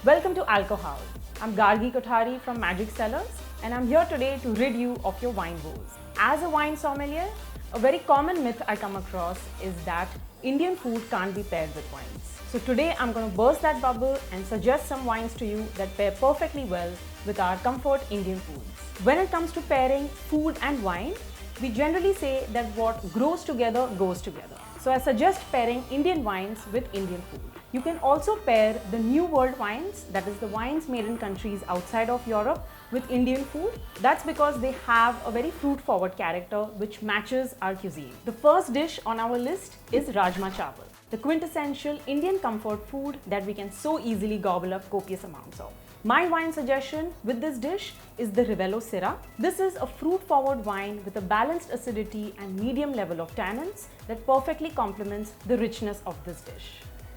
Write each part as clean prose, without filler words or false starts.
Welcome to Alcohol. I'm Gargi Kothari from Magic Cellars and I'm here today to rid you of your wine woes. As a wine sommelier, a very common myth I come across is that Indian food can't be paired with wines. So today I'm going to burst that bubble and suggest some wines to you that pair perfectly well with our comfort Indian foods. When it comes to pairing food and wine, we generally say that what grows together goes together. So I suggest pairing Indian wines with Indian food. You can also pair the New World wines, that is the wines made in countries outside of Europe, with Indian food. That's because they have a very fruit-forward character which matches our cuisine. The first dish on our list is Rajma Chawal, the quintessential Indian comfort food that we can so easily gobble up copious amounts of. My wine suggestion with this dish is the Rivello Syrah. This is a fruit-forward wine with a balanced acidity and medium level of tannins that perfectly complements the richness of this dish.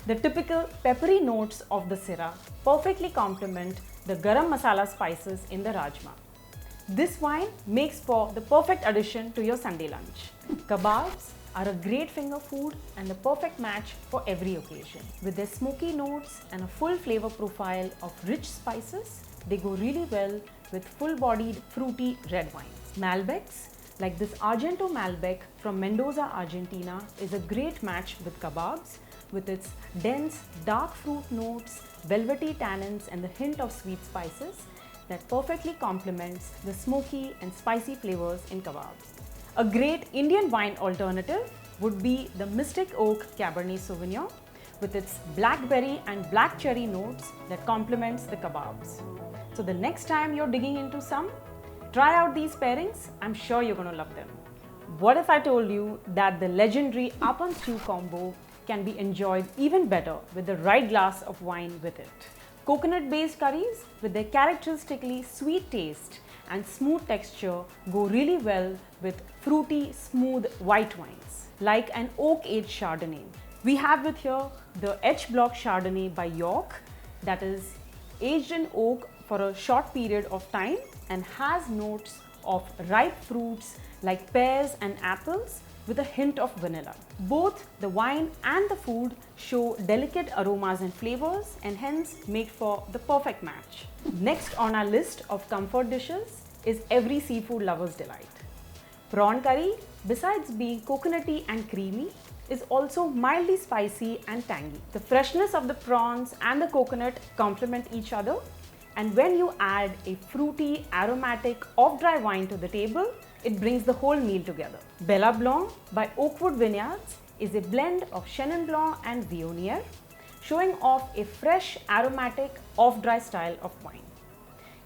The typical peppery notes of the Syrah perfectly complement the garam masala spices in the rajma. This wine makes for the perfect addition to your Sunday lunch. Kebabs are a great finger food and the perfect match for every occasion. With their smoky notes and a full flavor profile of rich spices, they go really well with full-bodied fruity red wines. Malbecs, like this Argento Malbec from Mendoza, Argentina, is a great match with kebabs with its dense dark fruit notes, velvety tannins and the hint of sweet spices that perfectly complements the smoky and spicy flavors in kebabs. A great Indian wine alternative would be the Mystic Oak Cabernet Sauvignon with its blackberry and black cherry notes that complements the kebabs. So the next time you're digging into some, try out these pairings. I'm sure you're going to love them. What if I told you that the legendary Appam Stew combo can be enjoyed even better with the right glass of wine with it? Coconut-based curries with their characteristically sweet taste and smooth texture go really well with fruity, smooth white wines, like an oak-aged Chardonnay. We have with here the H Block Chardonnay by York that is aged in oak for a short period of time and has notes of ripe fruits like pears and apples with a hint of vanilla. Both the wine and the food show delicate aromas and flavors and hence make for the perfect match. Next on our list of comfort dishes is every seafood lover's delight. Prawn curry, besides being coconutty and creamy, is also mildly spicy and tangy. The freshness of the prawns and the coconut complement each other, and when you add a fruity, aromatic, off-dry wine to the table, it brings the whole meal together. Bella Blanc by Oakwood Vineyards is a blend of Chenin Blanc and Viognier, showing off a fresh, aromatic, off-dry style of wine.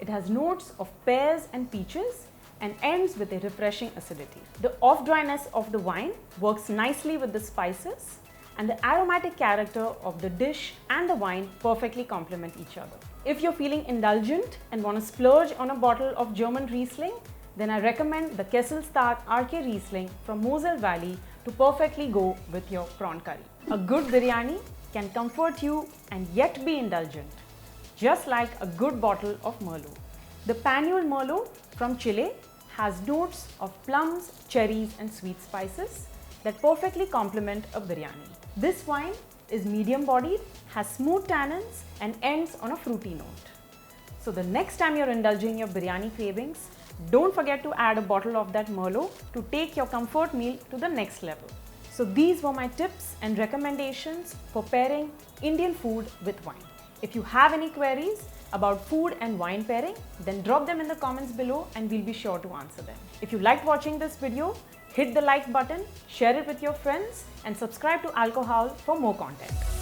It has notes of pears and peaches and ends with a refreshing acidity. The off-dryness of the wine works nicely with the spices, and the aromatic character of the dish and the wine perfectly complement each other. If you're feeling indulgent and want to splurge on a bottle of German Riesling, then I recommend the Kesselstadt RK Riesling from Moselle Valley to perfectly go with your prawn curry. A good biryani can comfort you and yet be indulgent, just like a good bottle of Merlot. The Pañol Merlot from Chile has notes of plums, cherries and sweet spices that perfectly complement a biryani. This wine is medium bodied, has smooth tannins and ends on a fruity note. So the next time you're indulging your biryani cravings, don't forget to add a bottle of that Merlot to take your comfort meal to the next level. So these were my tips and recommendations for pairing Indian food with wine. If you have any queries about food and wine pairing, then drop them in the comments below and we'll be sure to answer them. If you liked watching this video, hit the like button, share it with your friends and subscribe to Alcohol for more content.